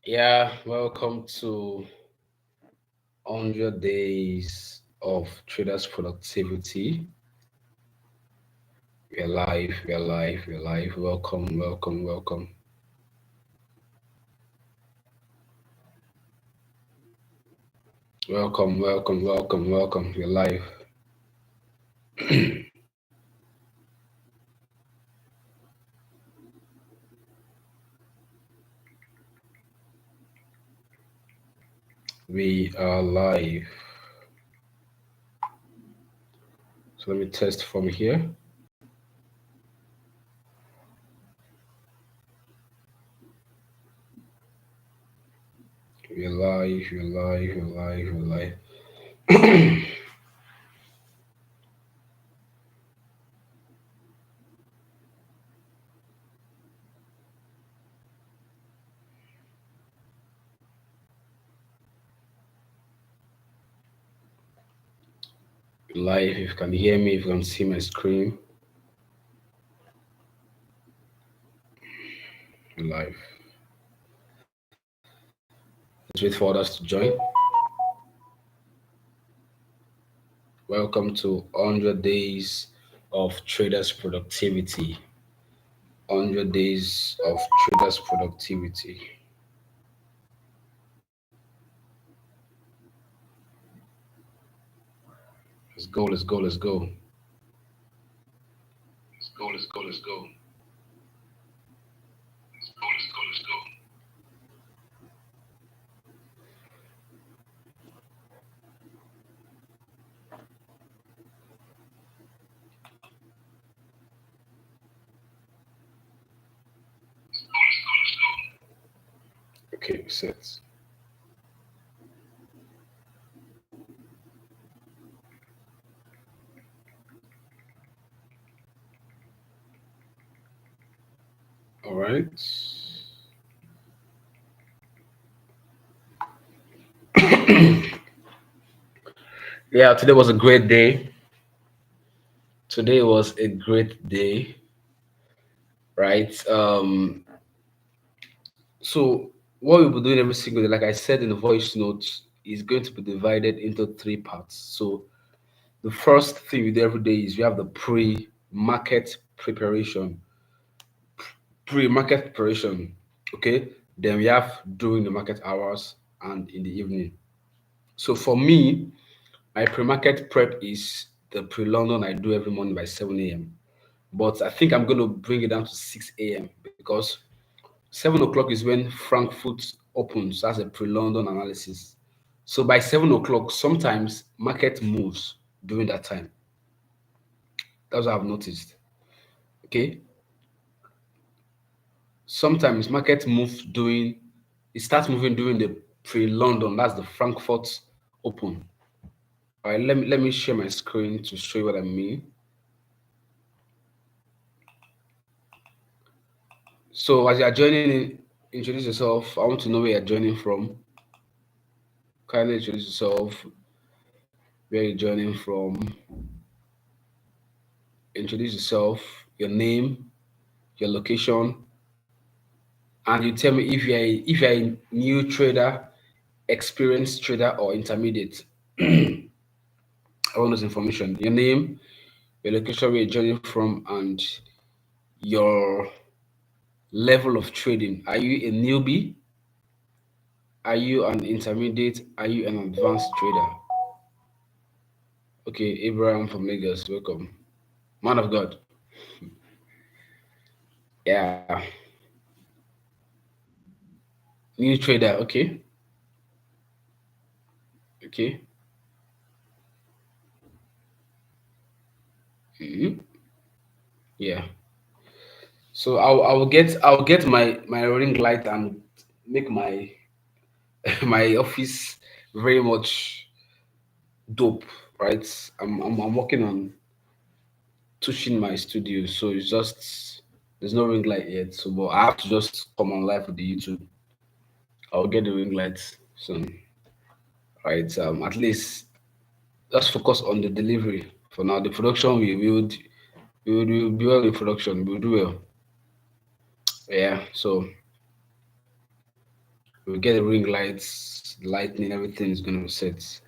Yeah, welcome to 100 Days of Traders Productivity. We're live, we're live, we're live. Welcome, welcome, welcome. Welcome, welcome, welcome, welcome. We're live. We are live. So let me test from here. We're live, we're live, we're live, we're live. Live, if you can hear me, if you can see my screen. Live. Let's wait for others to join. Welcome to 100 Days of Traders Productivity. 100 Days of Traders Productivity. Let's go, let's go, let's go. Let's go, let's go, let's go. Let's go, let's go, let's go. Okay, set. All right. Yeah, today was a great day. Today was a great day, right? So what we'll be doing every single day, like I said in the voice notes, is going to be divided into three parts. So the first thing we do every day is we have the pre-market preparation. Pre-market preparation. Okay. Then we have during the market hours and in the evening. So for me, my pre-market prep is the pre-London I do every morning by 7 a.m. But I think I'm going to bring it down to 6 a.m. because 7 o'clock is when Frankfurt opens. That's a pre-London analysis. So by 7 o'clock, sometimes market moves during that time. That's what I've noticed. Okay. Sometimes market moves during it starts moving during the pre-London. That's the Frankfurt Open. All right, let me share my screen to show you what I mean. So as you are joining in, introduce yourself. I want to know where you're joining from. Kindly introduce yourself, where you're joining from. Introduce yourself, your name, your location, and you tell me if you're a new trader, experienced trader, or intermediate. I want this information. Your name, your location, where you're joining from, and your level of trading. Are you a newbie? Are you an intermediate? Are you an advanced trader? Okay, Abraham from Lagos, welcome. Man of God. Yeah. New trader, okay. Okay. Mhm. Yeah. So I'll get my ring light and make my my office very much dope, right? I'm working on touching my studio, so it's just there's no ring light yet. So but I have to just come on live with the YouTube. I'll get the ring light soon. Right. At least just focus on the delivery for now. The production we will be well in production. We'll do well. Yeah. So We get the ring lights, lightning, everything is gonna be set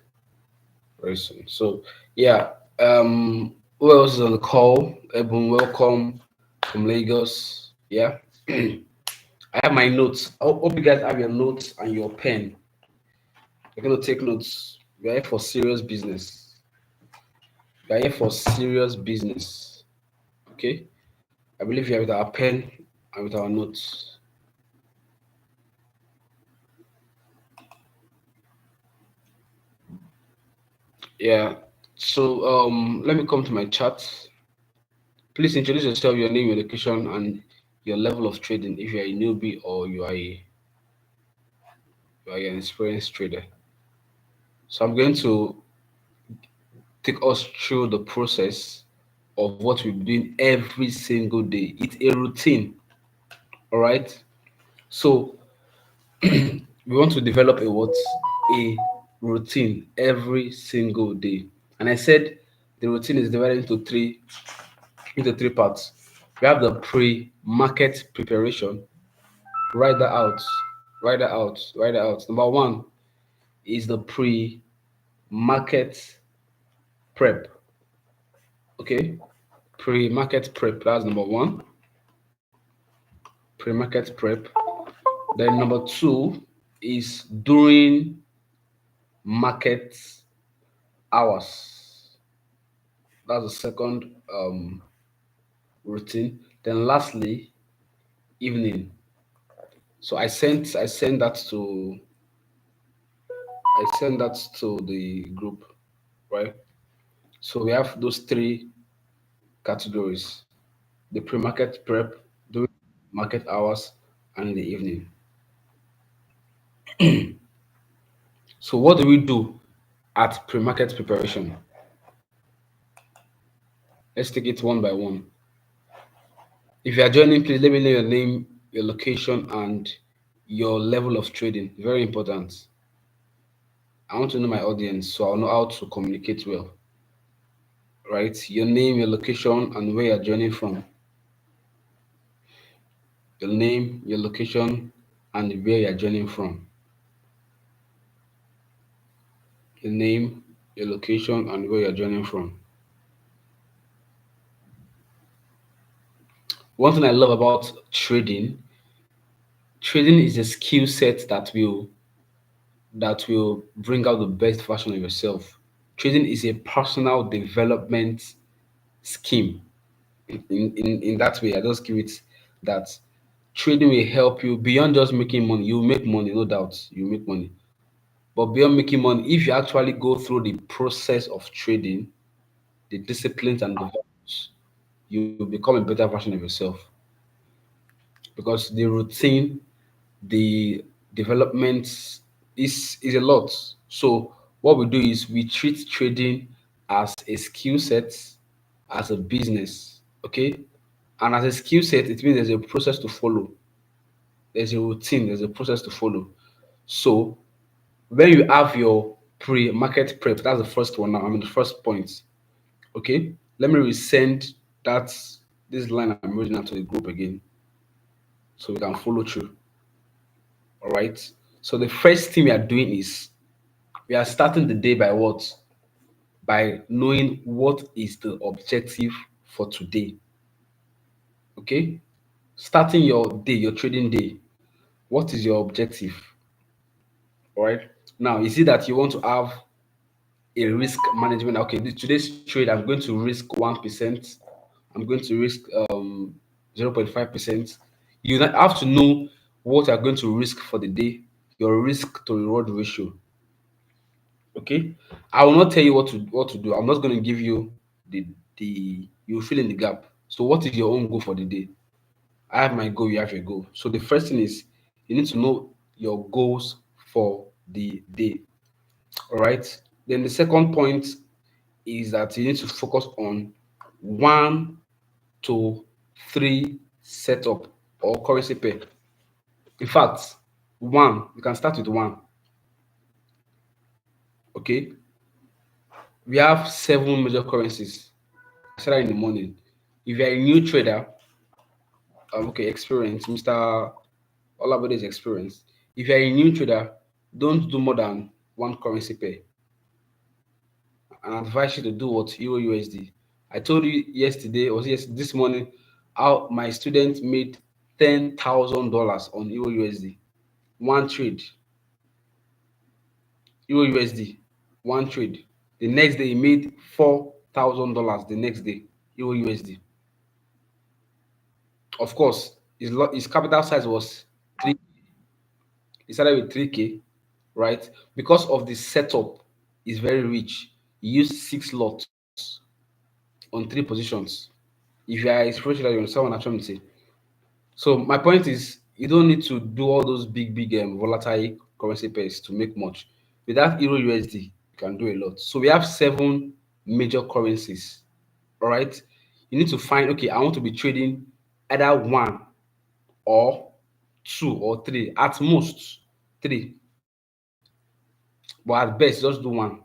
very soon. So yeah, who else is on the call? Ebon, welcome from Lagos. Yeah. I have my notes. I hope you guys have your notes and your pen. You're gonna take notes. We are here for serious business. We are here for serious business. Okay. I believe you are with our pen and with our notes. Yeah. So let me come to my chat. Please introduce yourself, your name, your location, and your level of trading. If you are a newbie or you are an experienced trader. So I'm going to take us through the process of what we're doing every single day. It's a routine. All right. So we want to develop a what? A routine every single day. And I said the routine is divided into three parts. We have the pre-market preparation. Write that out. Write that out. Write that out. Number one is the pre-market prep. Okay. Pre-market prep. That's number one. Pre-market prep. Then number two is during market hours. That's the second routine. Then lastly, evening. So I sent that to the group, right? So we have those three categories: the pre-market prep, during market hours, and in the evening. So what do we do at pre-market preparation? Let's take it one by one. If you are joining, please let me know your name, your location, and your level of trading. Very important. I want to know my audience so I'll know how to communicate well. Right? Your name, your location, and where you're joining from. Your name, your location, and where you're joining from. Your name, your location, and where you're joining from. One thing I love about trading is a skill set that will bring out the best version of yourself. Trading is a personal development scheme. In that way, I just give it that trading will help you beyond just making money. You make money, no doubt, you make money. But beyond making money, if you actually go through the process of trading, the disciplines and the values, you become a better version of yourself. Because the routine, the development is a lot. So what we do is we treat trading as a skill set, as a business. Okay. And as a skill set, it means there's a process to follow. There's a routine, there's a process to follow. So when you have your pre-market prep, that's the first one now. I mean the first point. Okay. Let me resend that this line I'm reading out to the group again so we can follow through. All right. So the first thing we are doing is we are starting the day by what? By knowing what is the objective for today. Okay. Starting your day, your trading day. What is your objective? All right. Now, is it that you want to have a risk management? Okay, today's trade, I'm going to risk 1%. I'm going to risk 0.5%. You have to know what you're going to risk for the day, your risk to reward ratio. Okay, I will not tell you what to do. I'm not going to give you the you fill in the gap. So, what is your own goal for the day? I have my goal. You have your goal. So the first thing is you need to know your goals for the day. All right. Then the second point is that you need to focus on one to three setup or currency pair. In fact, one, you can start with one. Okay. We have seven major currencies. I said that in the morning. If you're a new trader, okay, experience, Mr. Olabode is experienced. If you're a new trader, don't do more than one currency pair. And I advise you to do what Euro USD. I told you yesterday, or yes, this morning, how my student made $10,000 on Euro USD. One trade, Euro USD, one trade. The next day he made $4,000. The next day, Euro USD. Of course, his capital size was three. He started with 3K, right? Because of the setup is very rich. He used 6 lots on 3 positions. If you are a spiritual, you understand what I'm trying to say. So my point is, you don't need to do all those big volatile currency pairs to make much. With that Euro USD, you can do a lot. So we have 7 major currencies. All right. You need to find, okay, I want to be trading either one or two or three, at most three, but at best just do one.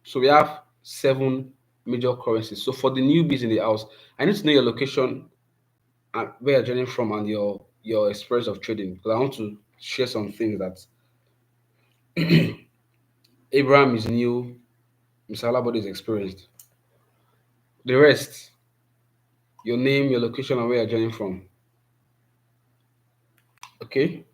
So we have 7 major currencies. So for the newbies in the house, I need to know your location and where you're joining from and your experience of trading, because I want to share some things that Abraham is new, Mr. Alabody is experienced. The rest, your name, your location, and where you're joining from. Okay.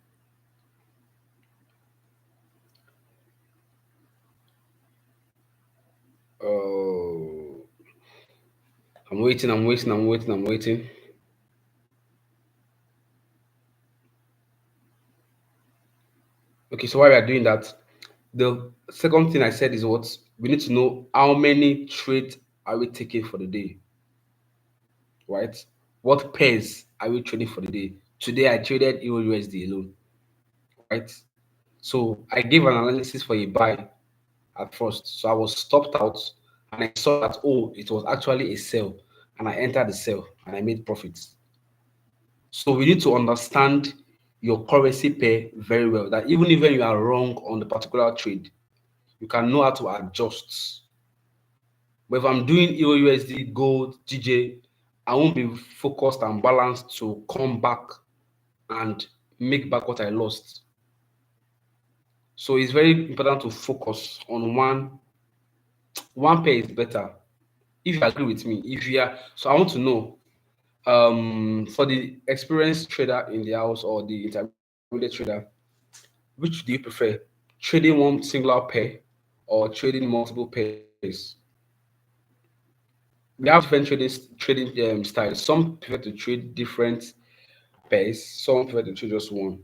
Oh, I'm waiting. I'm waiting. I'm waiting. I'm waiting. Okay. So while we are doing that, the second thing I said is what we need to know: how many trades are we taking for the day, right? What pairs are we trading for the day? Today I traded Euro USD alone, right? So I gave an analysis for a buy at first. So I was stopped out and I saw that, oh, it was actually a sell. And I entered the sell and I made profits. So we need to understand your currency pair very well. That even if you are wrong on the particular trade, you can know how to adjust. But if I'm doing Euro USD, gold, GJ, I won't be focused and balanced to come back and make back what I lost. So it's very important to focus on one pair is better. If you agree with me, if you are, so I want to know, for the experienced trader in the house or the intermediate trader, which do you prefer? Trading one singular pair or trading multiple pairs? We have different trading styles. Some prefer to trade different pairs. Some prefer to trade just one.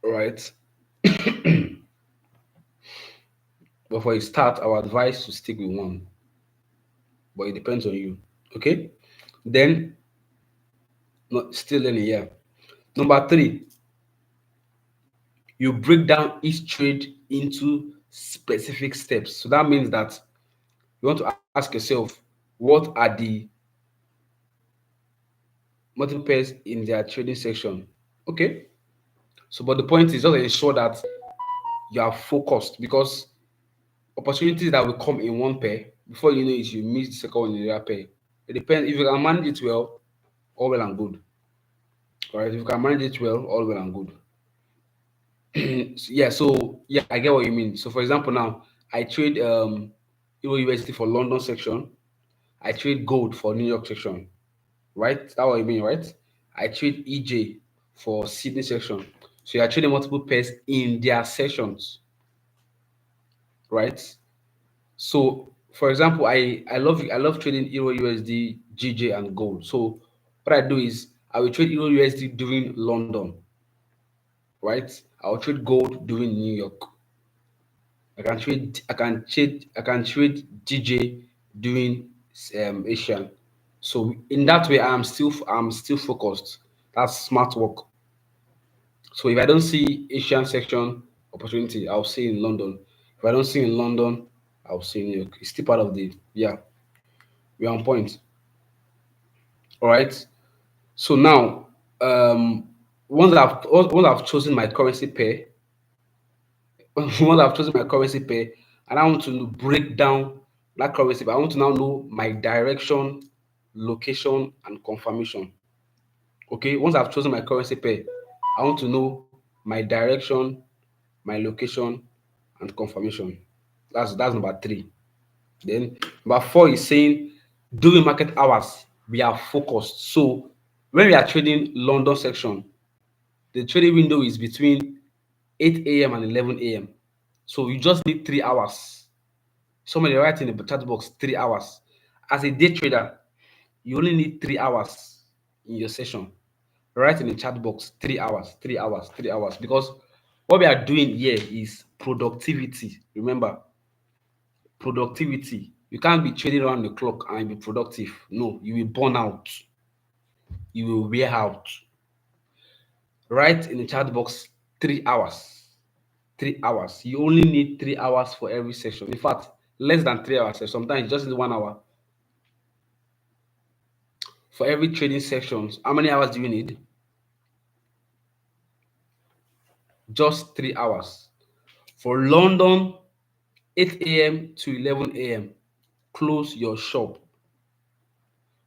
Right. But for a start, our advice to stick with one. But it depends on you. Okay. Then, still in a year. Number three, you break down each trade into specific steps. So that means that you want to ask yourself, what are the multiple pairs in their trading section? Okay. So, but the point is just ensure that you are focused, because opportunities that will come in one pair, before you know it, you miss the second one in the other pair. It depends. If you can manage it well, all well and good. All right. If you can manage it well, all well and good. Yeah, so yeah, I get what you mean. So for example, now I trade Euro USD for London section, I trade gold for New York section, right? That's what you mean, right? I trade EJ for Sydney section. So you're trading multiple pairs in their sessions, right? So for example, I love trading Euro USD, GJ, and gold. So what I do is I will trade Euro USD during London, right? I'll trade gold during New York. I can trade DJ doing Asian. So in that way, I'm still focused. That's smart work. So if I don't see Asian section opportunity, I'll see in London. If I don't see in London, I'll see in New York. It's still part of the, yeah. We're on point. All right. So now, um, once I've chosen my currency pair, once I've chosen my currency pair, and I want to break down that currency pair, I want to now know my direction, location, and confirmation. Okay, once I've chosen my currency pair, I want to know my direction, my location, and confirmation. That's number three. Then number four is saying during market hours we are focused. So when we are trading London section, the trading window is between 8 a.m. and 11 a.m. So you just need 3 hours. Somebody write in the chat box 3 hours. As a day trader, you only need 3 hours in your session. Write in the chat box 3 hours, 3 hours, 3 hours. Because what we are doing here is productivity. Remember, productivity. You can't be trading around the clock and be productive. No, you will burn out. You will wear out. Write in the chat box 3 hours. 3 hours. You only need 3 hours for every session. In fact, less than 3 hours. Sometimes you just need 1 hour for every trading sections. How many hours do you need? Just 3 hours. For London, 8 a.m. to 11 a.m. Close your shop.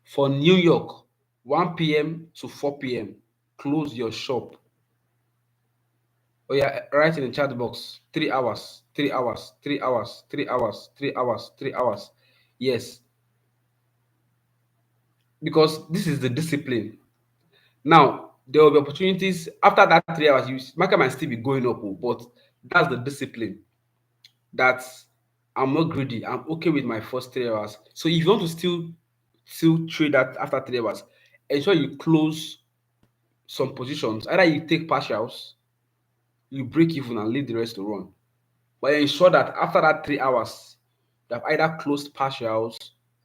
For New York, 1 p.m. to 4 p.m. Close your shop. Oh yeah, write in the chat box 3 hours, 3 hours, 3 hours, 3 hours, 3 hours, 3 hours. Yes, because this is the discipline. Now there will be opportunities after that 3 hours. You market might still be going up, but that's the discipline. That I'm not greedy. I'm okay with my first 3 hours. So if you want to still trade that after 3 hours, ensure you close some positions. Either you take partials, you break even and leave the rest to run. But ensure that after that 3 hours, you have either closed partials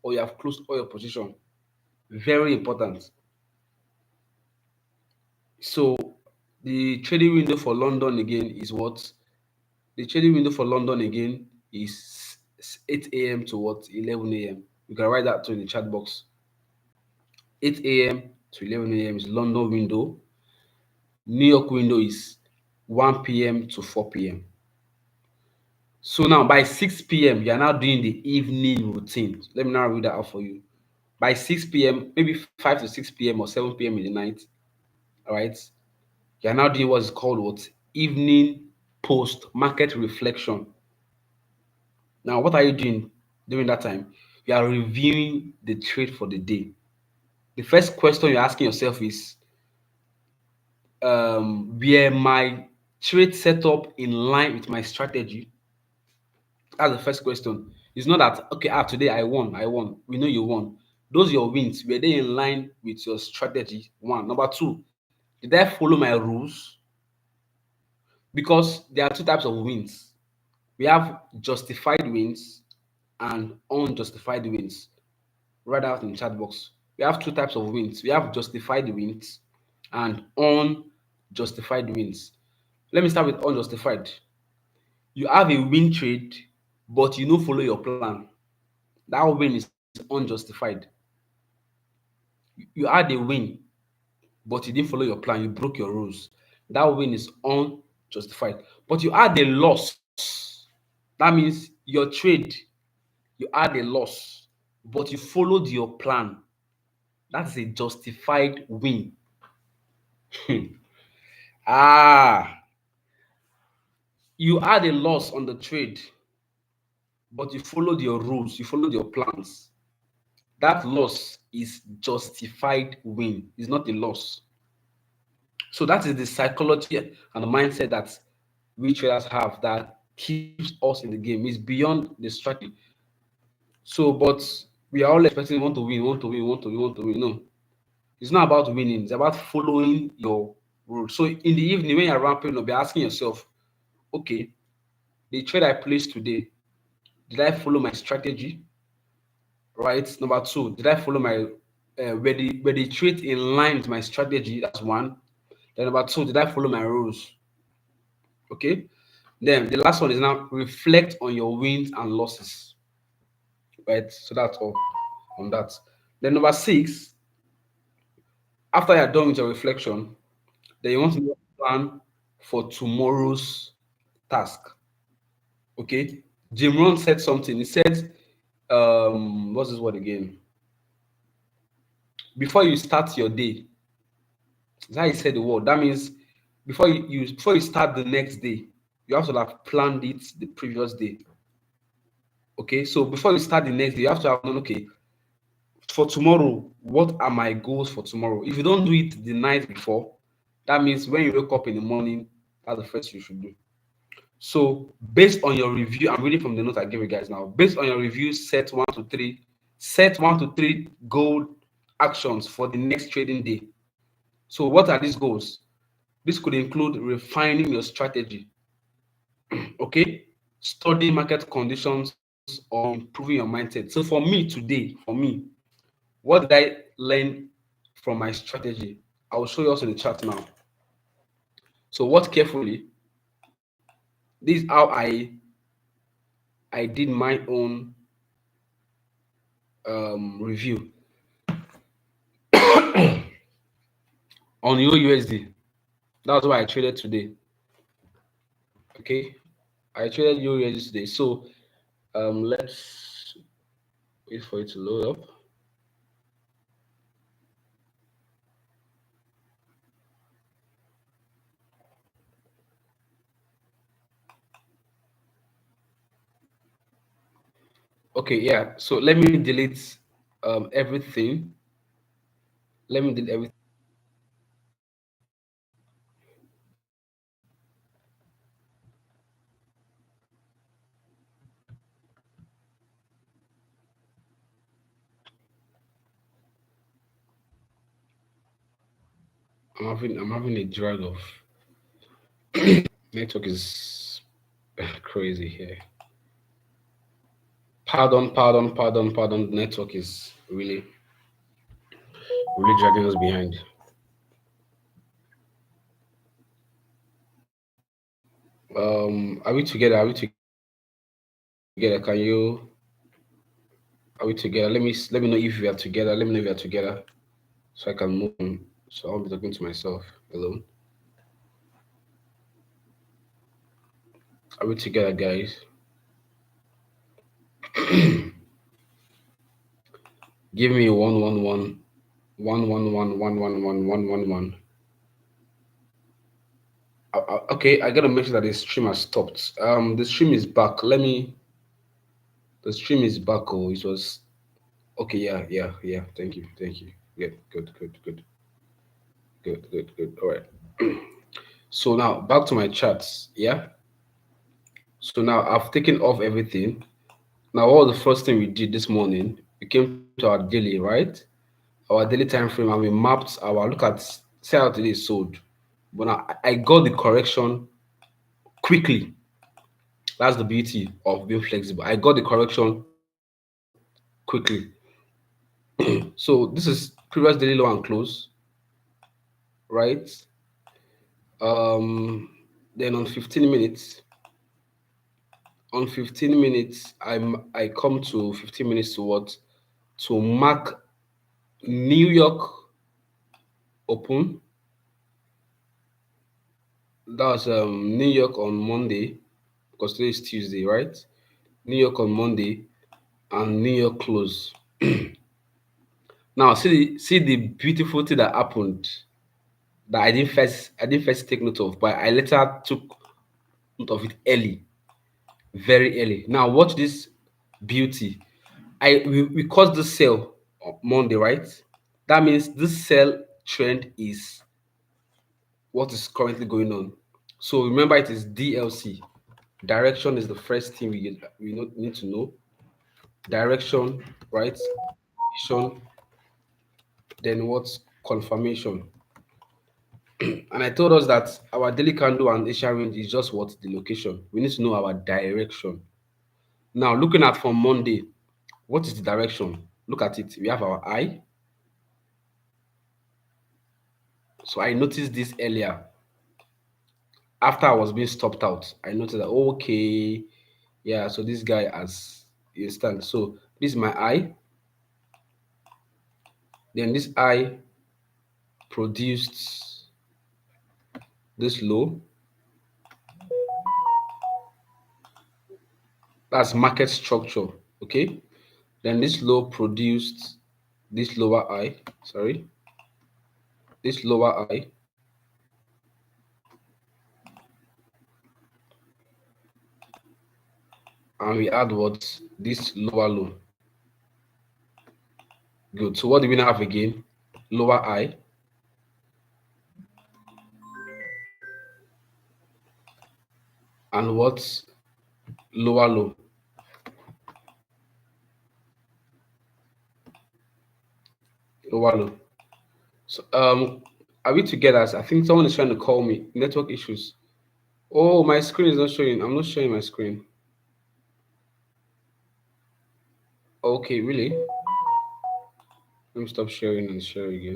or you have closed all your position. Very important. So the trading window for London again is what? The trading window for London again is 8 a.m. to what? 11 a.m. You can write that to in the chat box. 8 a.m. to 11 a.m. is London window. New York window is 1 p.m. to 4 p.m. So now by 6 p.m. you are now doing the evening routine. Let me now read that out for you. By 6 p.m., maybe 5 to 6 p.m. or 7 p.m. in the night, all right, you are now doing what is called what? Evening post market reflection. Now, what are you doing during that time? You are reviewing the trade for the day. The first question you're asking yourself is, were my trade setup in line with my strategy? That's the first question. It's not that okay, today I won, I won. We know you won. Those your wins, were they in line with your strategy? One. Number two, did I follow my rules? Because there are two types of wins. We have justified wins and unjustified wins. Write out in the chat box. We have two types of wins. We have justified wins and unjustified wins. Let me start with unjustified. You have a win trade, but you don't follow your plan. That win is unjustified. You had a win, but you didn't follow your plan. You broke your rules. That win is unjustified. But you had a loss. That means your trade, you had a loss, but you followed your plan. That's a justified win. ah, you had a loss on the trade, but you followed your rules, you followed your plans. That loss is justified win. It's not a loss. So that is the psychology and the mindset that we traders have that keeps us in the game. It's beyond the strategy. So, but we are all expecting want to win, want to win, want to win, want to win. No, it's not about winning. It's about following your rules. So in the evening when you're ramping up, you're asking yourself, okay, the trade I placed today, did I follow my strategy? Right. Number two, did I follow my were the trade in line with my strategy? That's one. Then number two, did I follow my rules? Okay. Then the last one is now reflect on your wins and losses. Right. So that's all on that. Then number six, after you're done with your reflection, then you want to plan for tomorrow's task. Okay. Jim Rohn said something. He said, what's this word again? Before you start your day, that's how he said the word. That means before you start the next day, you have to have planned it the previous day. Okay, so before you start the next day, you have to have known, okay, for tomorrow, what are my goals for tomorrow? If you don't do it the night before, that means when you wake up in the morning, that's the first you should do. So based on your review, I'm reading from the note I give you guys now. Based on your review, set 1 to 3 goal actions for the next trading day. So what are these goals? This could include refining your strategy, okay, studying market conditions, or improving your mindset. So for me today, what did I learn from my strategy? I will show you also in the chat now. So watch carefully. This is how I did my own review on USD. That's why I traded today. Okay, I traded USD today. So let's wait for it to load up. Okay, yeah. So let me delete everything. Let me delete everything. I'm having a drag of network is crazy here. Pardon. Network is really dragging us behind. Are we together? Are we together? Are we together? Let me know if we are together. Let me know if we are together, so I can move on. So I'll be talking to myself alone. Are we together, guys? Give me 111 111 111 111. Okay, I gotta make sure that the stream has stopped. The stream is back. The stream is back. Oh, it was okay. Yeah. Thank you. Yeah, good. All right. So now back to my charts. Yeah. So now I've taken off everything. Now, what was the first thing we did this morning? We came to our daily, right? Our daily time frame, and we mapped our look at say how today is sold. But now I got the correction quickly. That's the beauty of being flexible. I got the correction quickly. So this is previous daily low and close, right? Um, then on 15 minutes, I come to 15 minutes to what? To mark New York open. That's New York on Monday, because today is Tuesday, right? New York on Monday and New York close. Now see the beautiful thing that happened that I didn't first take note of, but I later took note of it early, very early. Now watch this beauty. We caused the sell on Monday, right? That means this sell trend is what is currently going on. So remember, it is DLC. Direction is the first thing we need to know. Direction, right? Vision, then what's confirmation. And I told us that our daily candle and Asia range is just what the location. We need to know our direction. Now, looking at from Monday, what is the direction? Look at it. We have our eye. So I noticed this earlier after I was being stopped out. I noticed that okay, yeah. So this guy has, you understand. So this is my eye. Then this eye produced this low. That's market structure. Okay. Then this low produced this lower eye. Sorry, this lower eye. and we add what? This lower low. Good. So what do we now have again? Lower high and what? Lower low. Lower low. So are we together? I think someone is trying to call me. Network issues. Oh, my screen is not showing. I'm not showing my screen. Okay, really? Let me stop sharing and share again.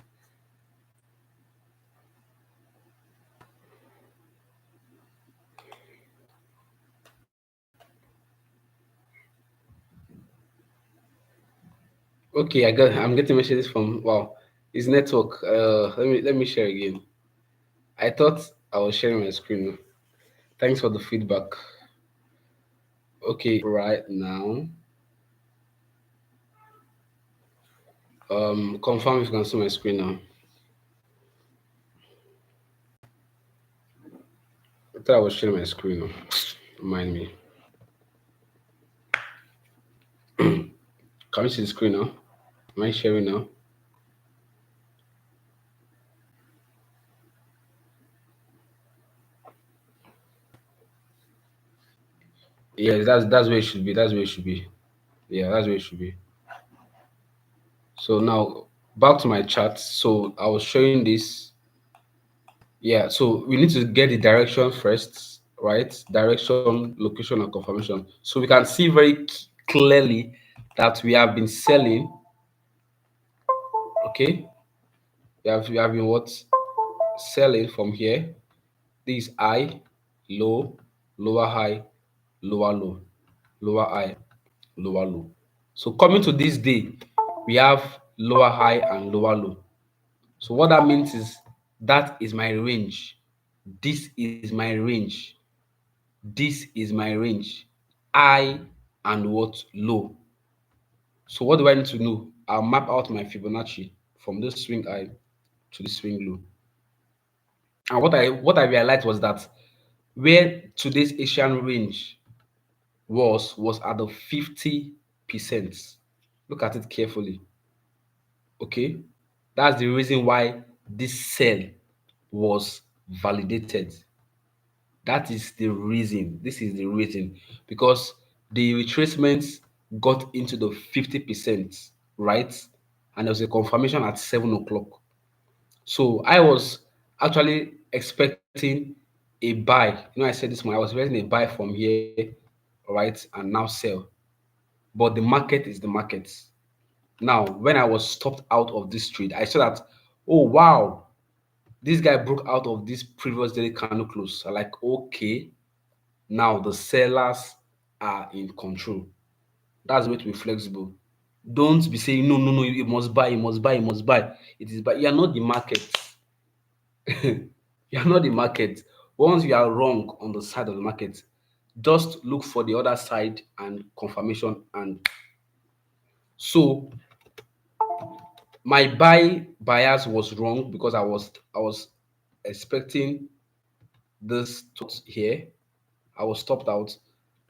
Okay, I'm getting messages from wow. It's network. Let me share again. I thought I was sharing my screen. Thanks for the feedback. Okay, right now. Confirm if you can see my screen now. I thought I was sharing my screen now. Remind me. Can you see the screen now? Am I sharing now? Yes, that's where it should be. That's where it should be. Yeah, that's where it should be. So now back to my chart. So I was showing this. Yeah, so we need to get the direction first, right? Direction, location, and confirmation. So we can see very clearly that we have been selling. Okay, we have been what? Selling from here. This high, low, lower high, lower low, lower high, lower low. So coming to this day, we have lower high and lower low. So what that means is that is my range. This is my range. This is my range. High and what? Low. So what do I need to know? I'll map out my Fibonacci from this swing high to the swing low. And what I realized was that where today's Asian range was at the 50%. Look at it carefully. Okay? That's the reason why this sell was validated. That is the reason. This is the reason. Because the retracements got into the 50%, right? And there was a confirmation at 7 o'clock. So I was actually expecting a buy. I said this morning, I was expecting a buy from here, right? And now sell. But the market is the market. Now, when I was stopped out of this trade, I saw that, oh wow, this guy broke out of this previous daily candle close. I like, okay, now the sellers are in control. That's the way to be flexible. Don't be saying no, no, no, you must buy, you must buy, you must buy. It is but you are not the market. You are not the market. Once you are wrong on the side of the market, just look for the other side and confirmation. And so my bias was wrong because I was expecting this to here. I was stopped out.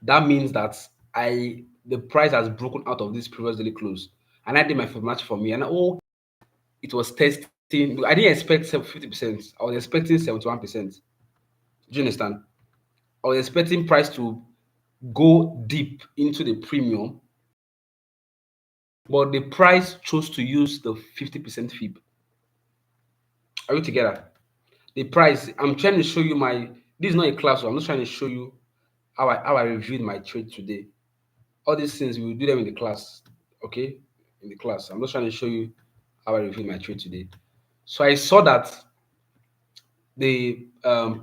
That means that the price has broken out of this previous daily close. And I did my Fibonacci for me. And oh, it was testing. I didn't expect 50%. I was expecting 71%. Do you understand? I was expecting price to go deep into the premium, but the price chose to use the 50% fib. Are we together? The price, I'm trying to show you this is not a class, so I'm not trying to show you how I reviewed my trade today. All these things we will do them in the class, okay? In the class. I'm just trying to show you how I reviewed my trade today. So I saw that the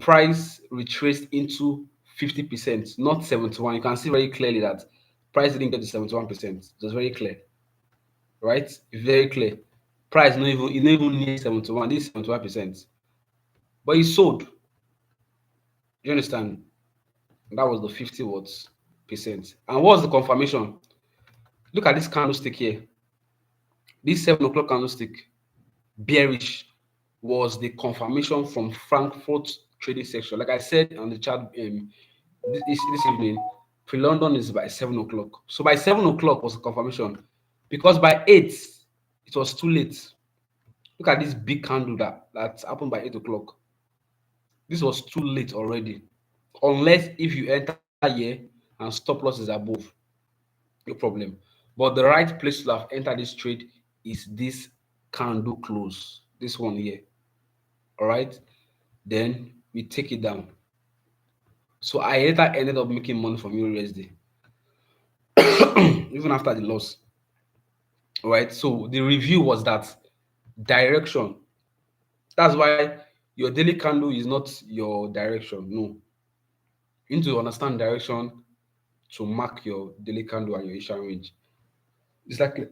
price retraced into 50%, not 71. You can see very clearly that price didn't get to 71%. It was very clear, right? Very clear. Price not even near 71. This is 71%. But it sold. Do you understand? That was the 50 watts percent. And what's the confirmation? Look at this candlestick here. This 7 o'clock candlestick, bearish, was the confirmation from Frankfurt trading section. Like I said on the chat this evening, Pre-London is by 7 o'clock. So by 7 o'clock was a confirmation, because by 8 it was too late. Look at this big candle that happened by 8 o'clock. This was too late already. Unless if you enter here and stop loss is above, no problem. But the right place to have entered this trade is this candle close, this one here. All right. Then we take it down. So I later ended up making money from USD, even after the loss. All right. So the review was that direction. That's why your daily candle is not your direction. No, you need to understand direction to mark your daily candle and your Asian range. Exactly.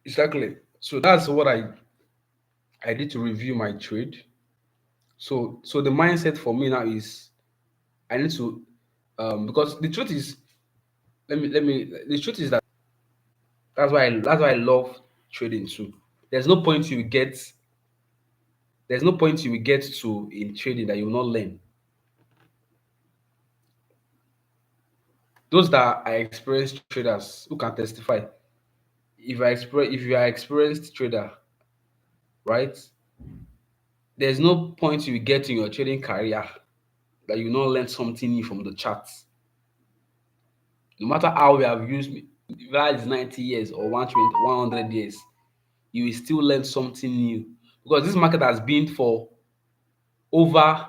Exactly. So that's what I did to review my trade. So the mindset for me now is I need to because the truth is, let me the truth is that that's why I love trading too. There's no point you will get there's no point you will get to in trading that you will not learn. Those that are experienced traders who can testify. If you are experienced trader, right? There's no point you will get in your trading career that you not learn something new from the charts. No matter how we have used, whether it's 90 years or 120, 100 years, you will still learn something new. Because this market has been for over,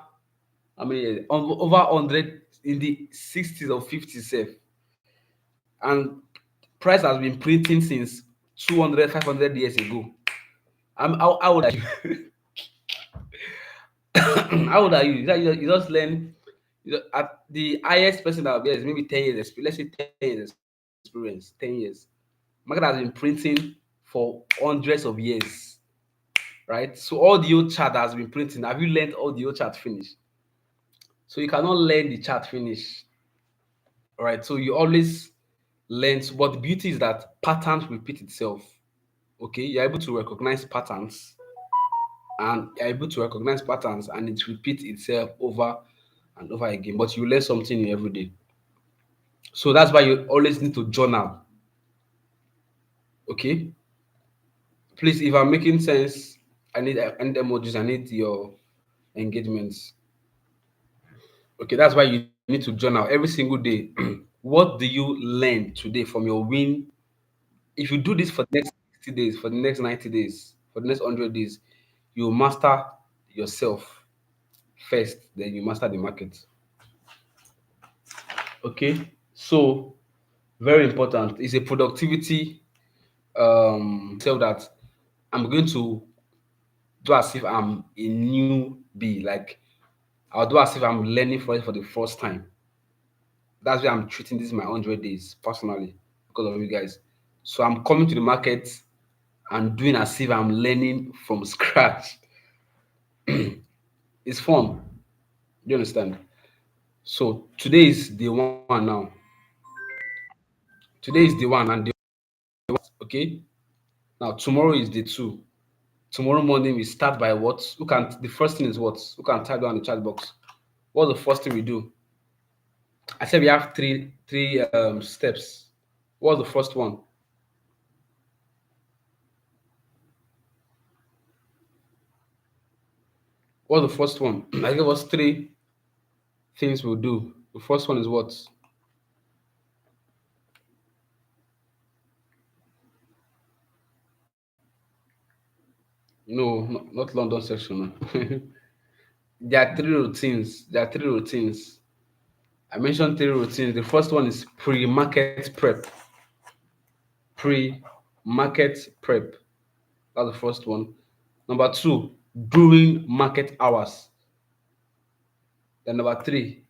I mean, over 100 in the 60s or 50s, sef. And price has been printing since 200, 500 years ago. How old are you? How old are you? You just learn. At the highest person that will be is maybe 10 years experience. Let's say 10 years experience, 10 years. Market has been printing for hundreds of years, right? So all the old chart has been printing. Have you learned all the old chart finish? So you cannot learn the chart finish, all right? So you always learn. But the beauty is that patterns repeat itself. Okay, you're able to recognize patterns, and you're able to recognize patterns, and it repeats itself over and over again. But you learn something new every day. So that's why you always need to journal. Okay, please, if I'm making sense, I need emojis. I need your engagements. Okay, that's why you need to journal every single day. What do you learn today from your win? If you do this for the next 60 days, for the next 90 days, for the next 100 days, you master yourself first, then you master the market. Okay, so very important. It's a productivity self that I'm going to do as if I'm a newbie. Like I'll do as if I'm learning for it for the first time. That's why I'm treating this my 100 days personally because of you guys. So I'm coming to the market and doing as if I'm learning from scratch. It's fun. Do you understand? So today is day one now. Today is day one and day okay. Now tomorrow is day two. Tomorrow morning we start by what? Who can the first thing is what? Who can type down in the chat box? What's the first thing we do? I said we have three steps. What's the first one? What's the first one? I gave us three things we'll do. The first one is what? No, not London section. No. There are three routines. There are three routines. I mentioned three routines. The first one is pre-market prep. Pre-market prep. That's the first one. Number two, during market hours. Then number three,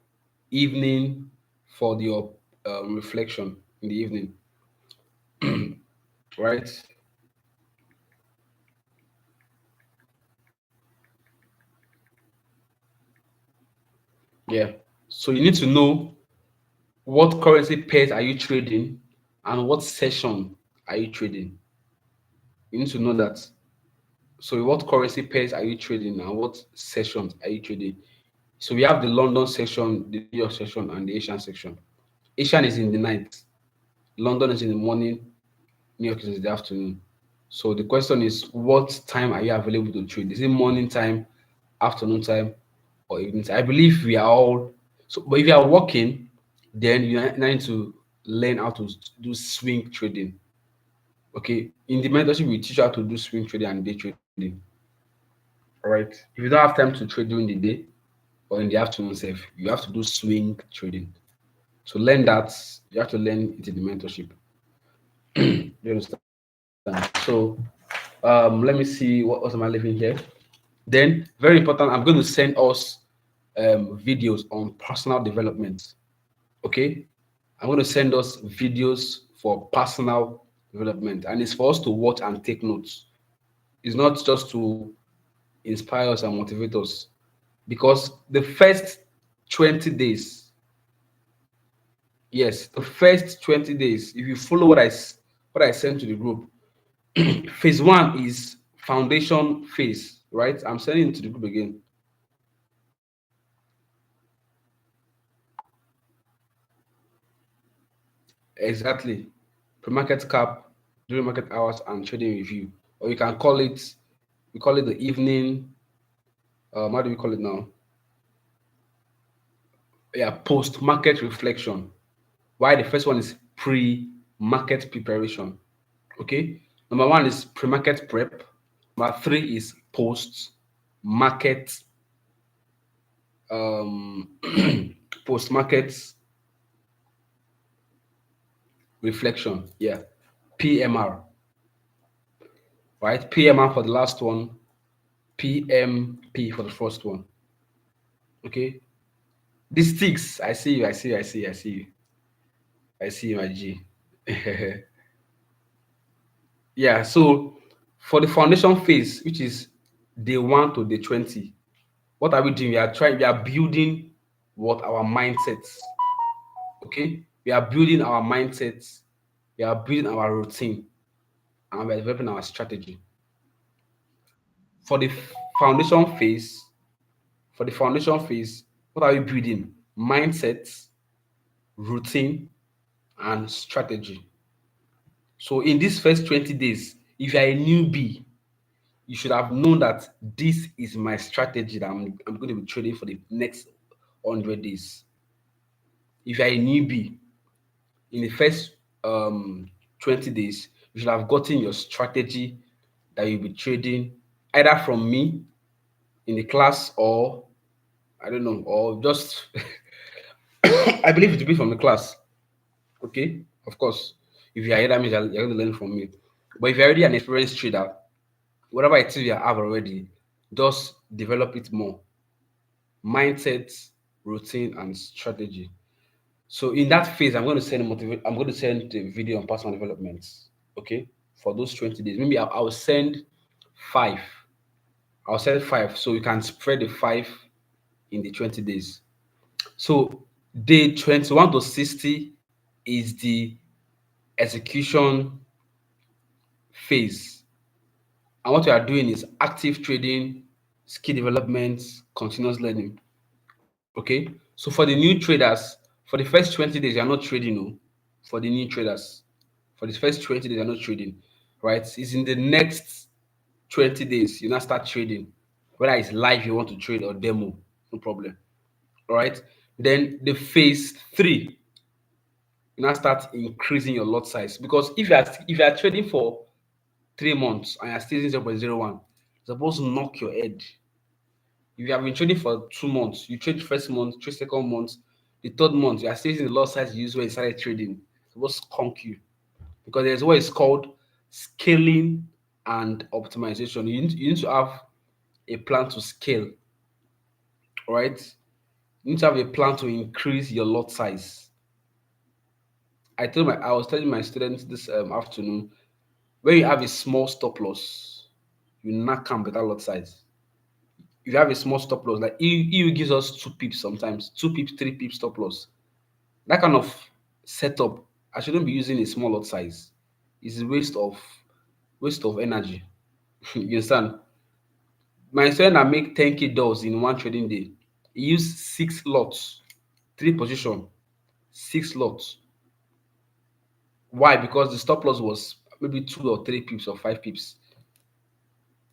evening for your reflection in the evening. Right? Yeah. So you need to know what currency pairs are you trading and what session are you trading. You need to know that. So what currency pairs are you trading and what sessions are you trading? So we have the London section, the New York section, and the Asian section. Asian is in the night, London is in the morning, New York is in the afternoon. So the question is, what time are you available to trade? Is it morning time, afternoon time, or evening time? I believe we are all so. But if you are working, then you need to learn how to do swing trading. Okay, in the mentorship, we teach you how to do swing trading and day trading. All right. If you don't have time to trade during the day or in the afternoon, safe, you have to do swing trading. To learn that, you have to learn it in the mentorship. You understand? So, let me see what else am I leaving here. Then, very important, I'm going to send us videos on personal development. Okay, I'm going to send us videos for personal development, and it's for us to watch and take notes. It's not just to inspire us and motivate us, because the first 20 days, yes, the first 20 days, if you follow what I sent to the group, phase one is foundation phase, right? I'm sending it to the group again. Exactly. Pre-market cap, during market hours, and trading review. Or you can call it, we call it the evening, how do we call it now? Yeah, post-market reflection. Why the first one is pre-market preparation. Okay. Number one is pre-market prep. Number three is post-market um post-market reflection. Yeah. PMR. Right? PMR for the last one, PMP for the first one. Okay. These sticks, I see you, I see you, I see you, I see you. I see you, my G. Yeah, so for the foundation phase, which is day 1 to day 20, what are we doing? We are building what our mindsets. Okay, we are building our mindsets, we are building our routine, and we're developing our strategy. For the foundation phase, what are we building? Mindsets, routine, and strategy. So in these first 20 days, if you are a newbie, you should have known that this is my strategy that I'm going to be trading for the next 100 days. If you are a newbie, in the first 20 days, you should have gotten your strategy that you'll be trading either from me in the class, or I don't know, or just I believe it to be from the class. Okay, of course. If you are here, that means you're going to learn from me. But if you're already an experienced trader, whatever it is you have already, just develop it more. Mindset, routine, and strategy. So in that phase, I'm going to send the video on personal development. Okay, for those 20 days. Maybe I'll send five. I'll send five, so you can spread the five in the 20 days. So day 21 to 60 is the execution phase. And what we are doing is active trading, skill development, continuous learning. Okay. So for the new traders, for the first 20 days, you're not trading. No. For the new traders, for the first 20 days, you're not trading. Right? It's in the next 20 days, you now start trading. Whether it's live you want to trade or demo, no problem. All right. Then the phase three, you now start increasing your lot size. Because if you are trading for 3 months and you're still using 0.01, you're supposed to knock your head. If you have been trading for 2 months, you trade first month, trade second month, the third month, you are still using the lot size you used when you started trading. It's supposed to conk you. Because there's what is called scaling and optimization. You need to have a plan to scale, all right? You need to have a plan to increase your lot size. I was telling my students this afternoon, when you have a small stop loss, you knock them better lot size. If you have a small stop loss, like EU gives us 2 pips sometimes, 2 pips, 3 pips stop loss. That kind of setup, I shouldn't be using a small lot size. It's a waste of energy. You understand? My student that make 10K dollars in one trading day, he used 6 lots, 3 position, 6 lots. Why? Because the stop loss was maybe 2 or 3 pips or 5 pips.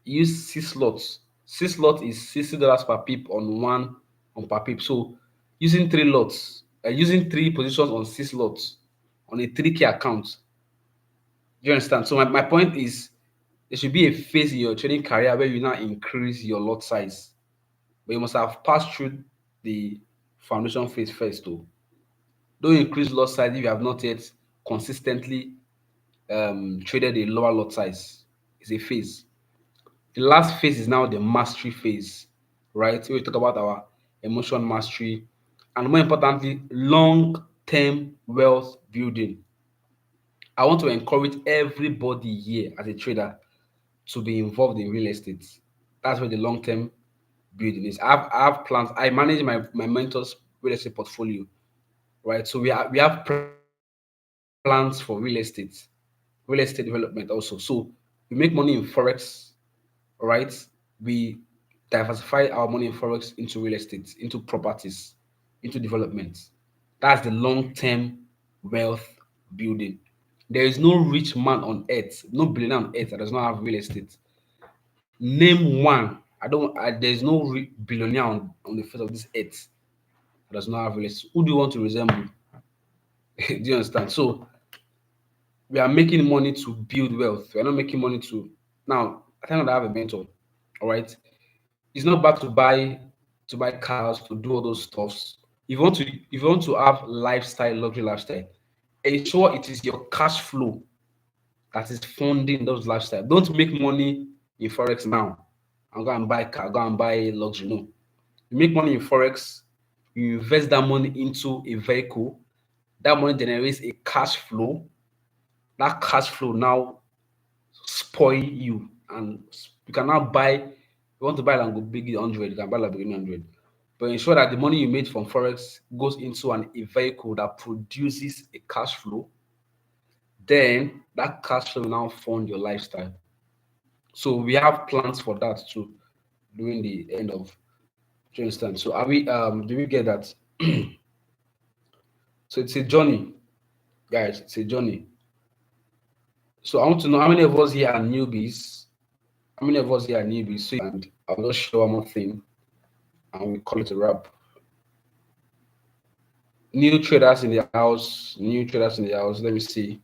Use 6 lots. 6 lots is $60 per pip on one on per pip. So using 3 lots, using 3 positions on 6 lots on a 3K account. Do you understand? So my point is there should be a phase in your trading career where you now increase your lot size. But you must have passed through the foundation phase first though. Don't increase lot size if you have not yet consistently traded a lower lot size. It's a phase. The last phase is now the mastery phase, right? We talk about our emotion mastery and more importantly, long-term wealth building. I want to encourage everybody here as a trader to be involved in real estate. That's where the long-term building is. I have plans. I manage my mentor's real estate portfolio, right? So we have plans for real estate development also. So we make money in forex, right? We diversify our money in forex into real estate, into properties, into development. That's the long-term wealth building. There is no rich man on earth, no billionaire on earth that does not have real estate. Name one. I don't. There's no billionaire on the face of this earth that does not have real estate. Who do you want to resemble? Do you understand? So we are making money to build wealth. We are not making money to now. I think I have a mentor. All right. It's not bad to buy cars, to do all those stuffs. If you want to have lifestyle, luxury lifestyle, ensure it is your cash flow that is funding those lifestyle. Don't make money in forex now and go and buy car, go and buy luxury. No. You make money in forex, you invest that money into a vehicle, that money generates a cash flow. That cash flow now spoil you, and you can now buy. You want to buy Lamborghini 100, you can buy Lamborghini 100. But ensure that the money you made from forex goes into a vehicle that produces a cash flow. Then that cash flow will now fund your lifestyle. So we have plans for that too during the end of. Do you understand? So are we? Do we get that? So it's a journey, guys. It's a journey. So I want to know how many of us here are newbies. How many of us here are newbies? So, and I'll just show one more thing, and we call it a wrap. New traders in the house. New traders in the house. Let me see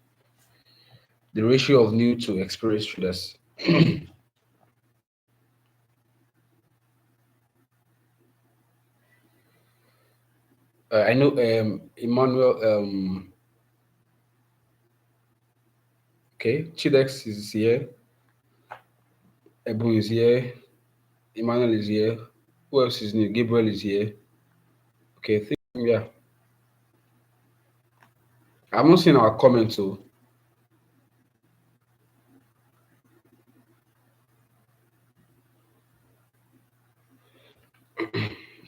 the ratio of new to experienced traders. I know Emmanuel. Okay, Chidex is here. Ebu is here. Emmanuel is here. Who else is new? Gabriel is here. Okay, yeah. I'm not seeing our comments, so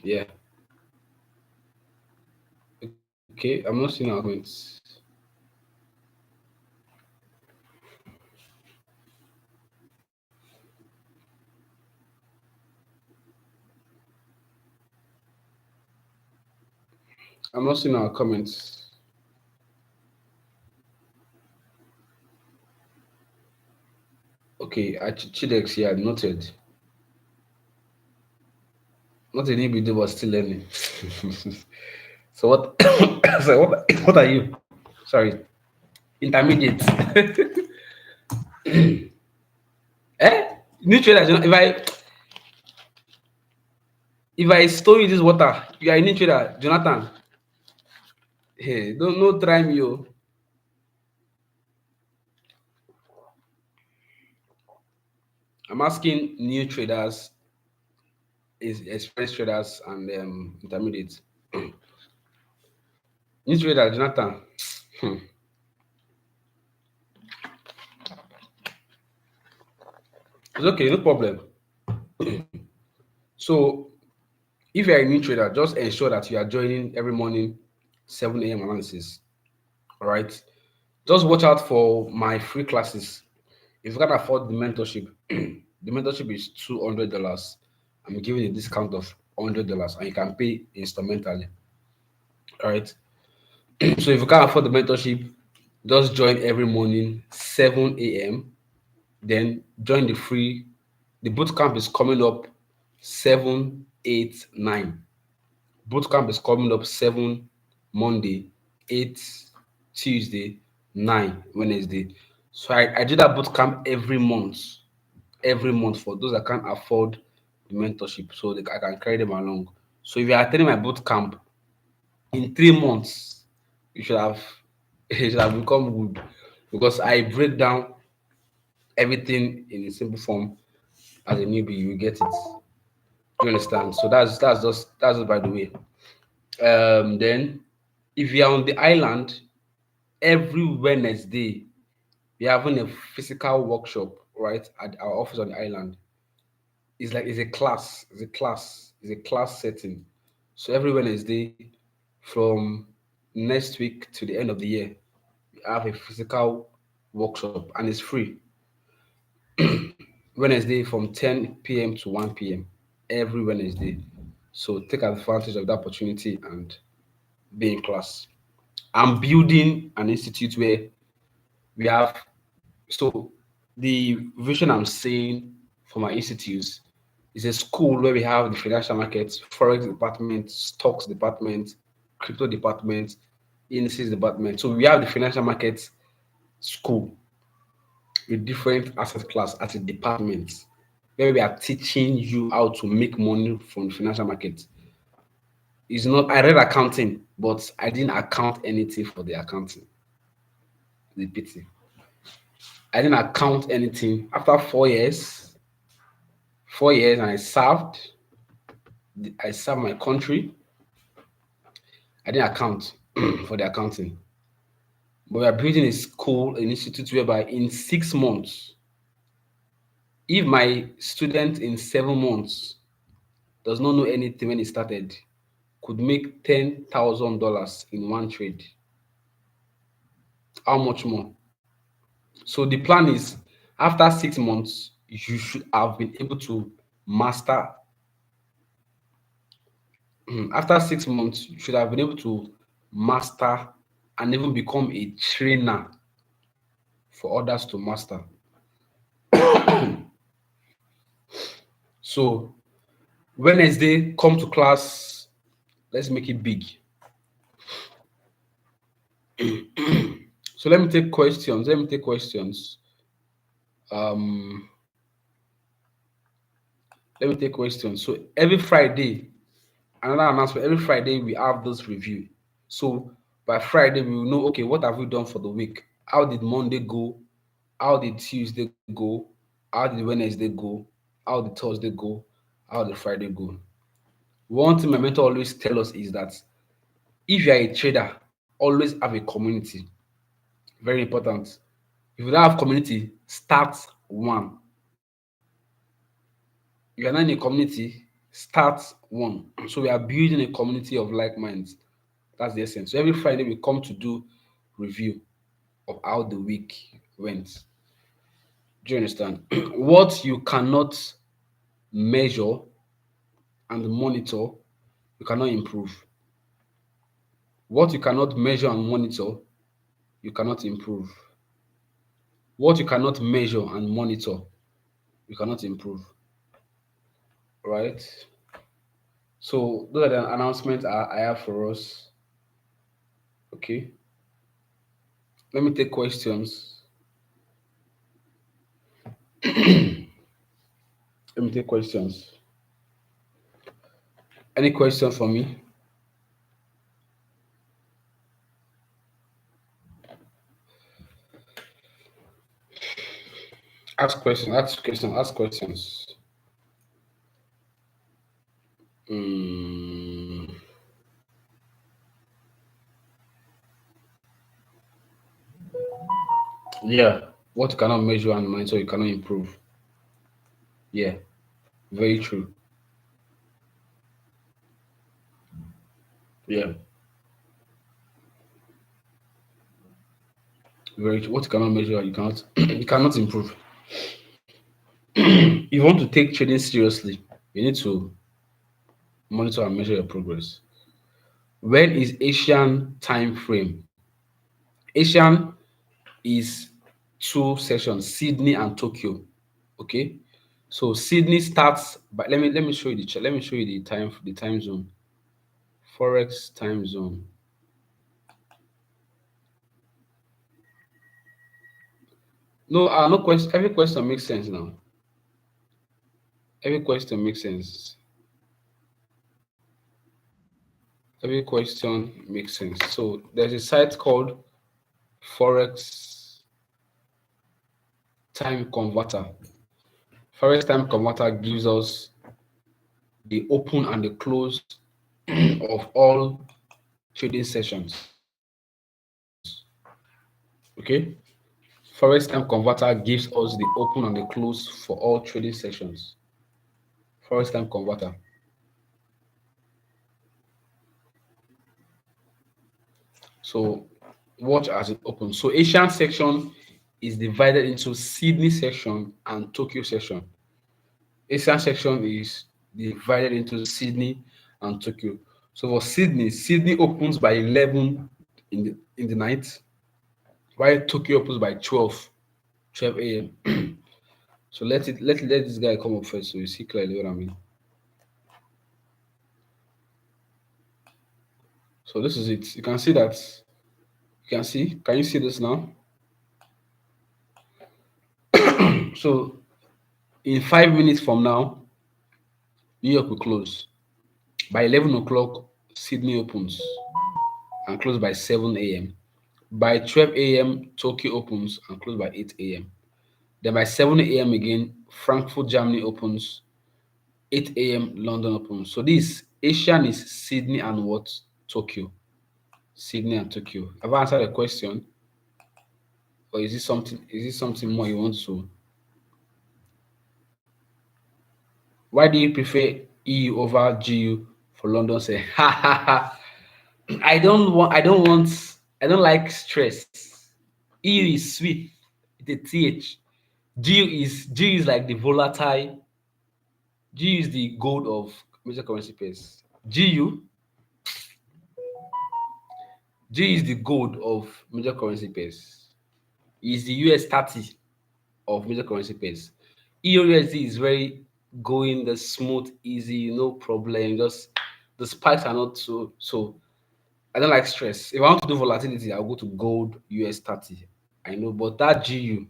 yeah. Okay, I'm not seeing our comments. I'm not seeing our comments. Okay, Chidex, yeah, noted. Not a new video, but still learning. So what? So what are you? Sorry, intermediate. Eh? New trader. If I stole you this water, you are a new trader, Jonathan. Hey, don't no try me, yo. I'm asking new traders, is experienced traders, and intermediate. New trader, Jonathan. Hmm. It's okay, no problem. So if you're a new trader, just ensure that you are joining every morning 7 a.m. analysis. All right. Just watch out for my free classes. If you can afford the mentorship, the mentorship is $200. I'm giving a discount of $100, and you can pay instrumentally. All right. So if you can't afford the mentorship, just join every morning 7 a.m. Then join the free. The boot camp is coming up 7, 8, 9. Boot camp is coming up 7 Monday, 8 Tuesday, 9 Wednesday. So I do that boot camp every month for those that can't afford the mentorship, so I can carry them along. So if you are attending my boot camp in 3 months, you should have you should have become good, because I break down everything in a simple form. As a newbie, you will get it. Do you understand? So that's just by the way. Then if you are on the island, every Wednesday we're having a physical workshop right at our office on the island. It's a class setting. So every Wednesday from next week to the end of the year, we have a physical workshop and it's free. Wednesday from 10 p.m. to 1 p.m. every Wednesday. So take advantage of the opportunity and be in class. I'm building an institute where we have, so the vision I'm saying for my institutes is a school where we have the financial markets, forex department, stocks department, crypto department, indices department. So we have the financial markets school with different asset class as a department where we are teaching you how to make money from the financial market. It's not, I read accounting, but I didn't account anything for the accounting. The pity. I didn't account anything. After 4 years, and I served my country. I didn't account for the accounting. But we are building a school, an institute whereby in 6 months, if my student in 7 months does not know anything when he started, could make $10,000 in one trade. How much more? So the plan is after 6 months, you should have been able to master. After 6 months, you should have been able to master and even become a trainer for others to master. So Wednesday, come to class. Let's make it big. So let me take questions. Um, let me take questions. So every Friday, another announcement. Every Friday we have this review. So by Friday we will know, okay, what have we done for the week? How did Monday go? How did Tuesday go? How did Wednesday go? How did Thursday go? How did Friday go? One thing my mentor always tell us is that if you are a trader, always have a community. Very important. If you don't have community, start one. If you're not in a community, start one. So we are building a community of like minds. That's the essence. So every Friday we come to do review of how the week went. Do you understand? What you cannot measure and monitor, you cannot improve. What you cannot measure and monitor, you cannot improve. What you cannot measure and monitor, you cannot improve. Right? So those are the announcements I have for us. Okay. Let me take questions. Let me take questions. Any questions for me? Ask questions. Mm, yeah. What you cannot measure and monitor, you cannot improve. Yeah. Very true. Yeah. Very true. What you cannot measure, you cannot you cannot improve. If you want to take trading seriously, you need to monitor and measure your progress. When is Asian time frame? Asian is two sessions, Sydney and Tokyo. Okay, so Sydney starts by, let me show you the let me show you the time zone. Forex time zone. No, no question. Every question makes sense now. Every question makes sense. Every question makes sense. So there's a site called Forex Time Converter. Forex Time Converter gives us the open and the close of all trading sessions. Okay. Forex Time Converter gives us the open and the close for all trading sessions. Forex Time Converter. So watch as it opens. So Asian section is divided into Sydney section and Tokyo section. Asian section is divided into Sydney and Tokyo. So for Sydney, Sydney opens by 11 in the night, while Tokyo opens by 12 a.m. So let this guy come up first so you see clearly what I mean. So this is it. You can see that. You can see. Can you see this now? So in 5 minutes from now, New York will close. By 11 o'clock, Sydney opens and close by 7 a.m. By 12 a.m., Tokyo opens and close by 8 a.m. Then by 7 a.m. again, Frankfurt, Germany opens. 8 a.m. London opens. So this Asian is Sydney and what? Tokyo. Sydney and Tokyo. Have I answered the question? Or is it something more you want to? Why do you prefer EU over GU for London? Say, ha ha ha. I don't like stress. EU is sweet. It's a TH. GU is like the volatile. GU is the gold of major currency pairs. GU is the gold of major currency pairs. Is the US 30 of major currency pairs. EUSD is very going the smooth, easy, no problem. Just the spikes are not so. I don't like stress. If I want to do volatility, I'll go to gold US 30. I know, but that GU,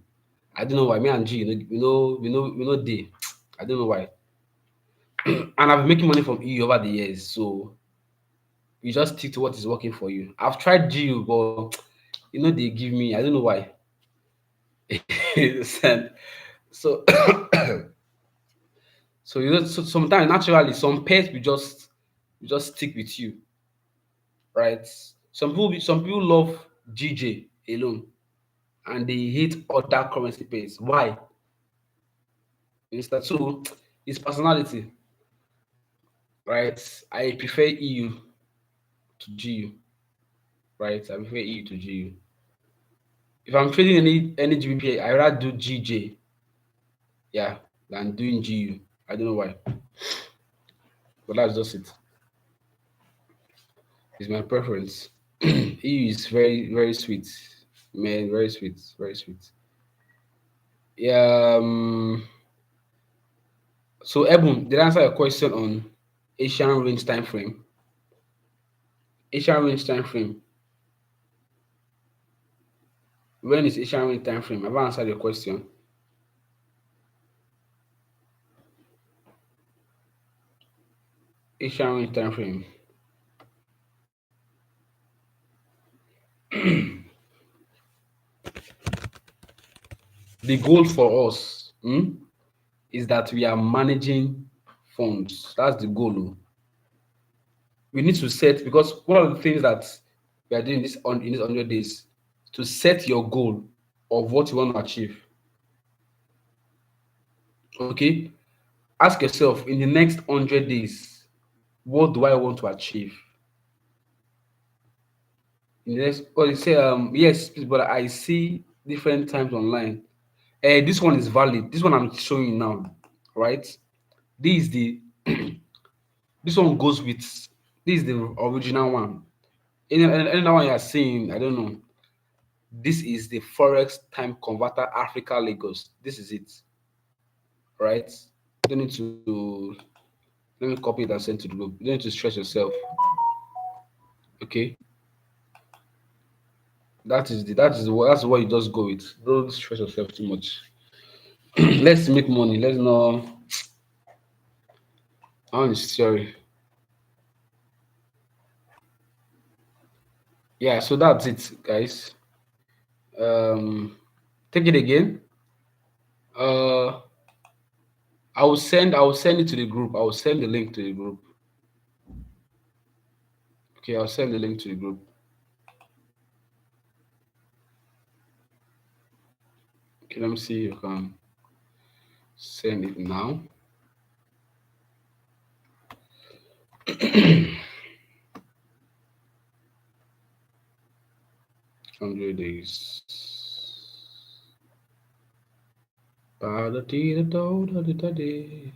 I don't know why. Me and G, they. I don't know why. And I've been making money from EU over the years, so you just stick to what is working for you. I've tried GU, but they give me. I don't know why. So so so sometimes naturally some pairs will just stick with you, right? Some people love GJ alone and they hate other currency pairs. Why? Instead, so it's personality, right? I prefer EU to GU, right? I prefer EU to GU. If I'm trading any GBP, I rather do GJ, yeah, than doing GU. I don't know why, but that's just it. It's my preference. EU is very, very sweet, man. Very sweet, very sweet. Yeah. So, Ebon, did I answer your question on Asian range time frame? Asian range time frame. When is Asian range time frame? Have I answered your question? Asian range time frame. The goal for us is that we are managing funds. That's the goal. We need to set, because one of the things that we are doing in this 100 days, to set your goal of what you want to achieve. Okay, ask yourself in the next 100 days, what do I want to achieve? In the next, you say, yes, please, but I see different times online. This one is valid. This one I'm showing you now, right? This is the this one goes with This is the original one. Any one you are seeing, I don't know. This is the Forex time converter Africa Lagos. This is it, right? You don't need to let me copy it and send to the group. You don't need to stress yourself. Okay, that's what you just go with. Don't stress yourself too much. Let's make money. Let's not. I'm sorry. Yeah, so that's it, guys. Um, take it again. Uh, I will send it to the group. I will send the link to the group. Okay, I'll send the link to the group. Okay, let me see if I can send it now. 100 days. Ba-da-dee-da-do-da-dee-da-dee.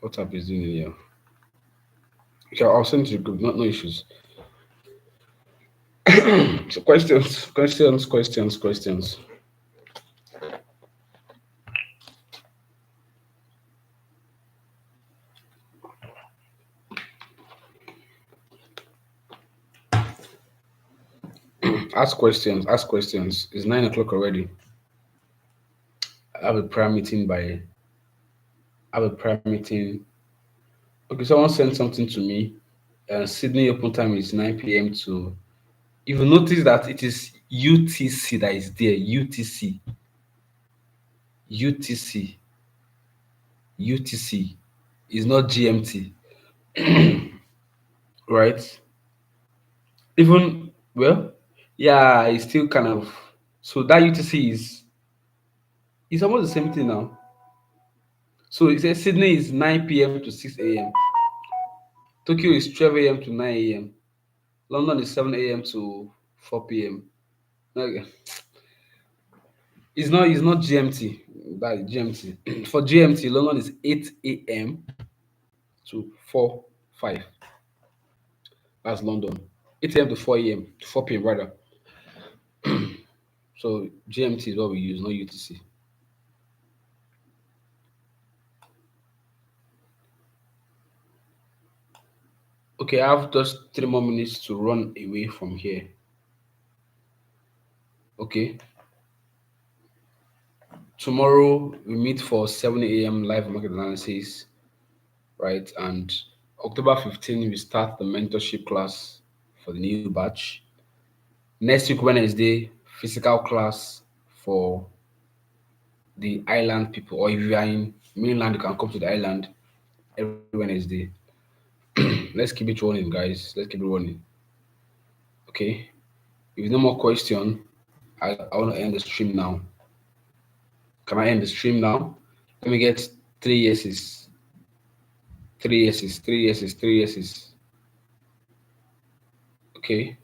WhatsApp is doing it here. Okay, I'll send it to the group. No issues. So questions. Ask questions. Ask questions. It's 9 o'clock already. I have a prayer meeting by. I have a prayer meeting. Okay, someone sent something to me. Sydney open time is 9 p.m. to. If you notice that it is UTC that is there, UTC, UTC is not GMT, right? Even well, yeah, it's still kind of so that UTC is almost the same thing now. So it says Sydney is 9 p.m. to 6 a.m. Tokyo is 12 a.m. to 9 a.m. London is 7 a.m. to 4 p.m. Okay. It's not GMT. That GMT. For GMT, London is 8 a.m. to 4 5. That's London. 8 a.m. to 4 a.m. to 4 p.m. rather. So GMT is what we use, not UTC. Okay, I have just 3 more minutes to run away from here. Okay. Tomorrow we meet for 7 a.m. live market analysis, right? And October 15th we start the mentorship class for the new batch. Next week Wednesday, physical class for the island people, or if you are in mainland, you can come to the island every Wednesday. Let's keep it running, guys. Let's keep it running. Okay. If no more question, I want to end the stream now. Can I end the stream now? Let me get 3 yeses. 3 yeses. 3 yeses. 3 yeses. Okay.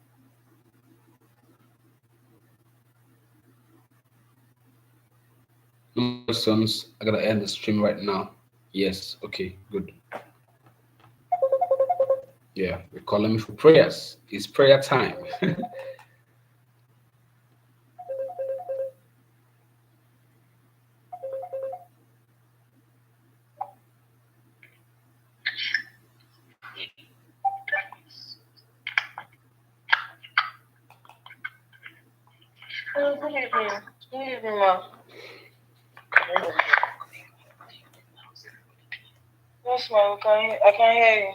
No more questions. I gotta end the stream right now. Yes. Okay. Good. Yeah. They're calling me for prayers. It's prayer time. Oh, good evening. Good evening, ma. Yes, ma. I can hear you.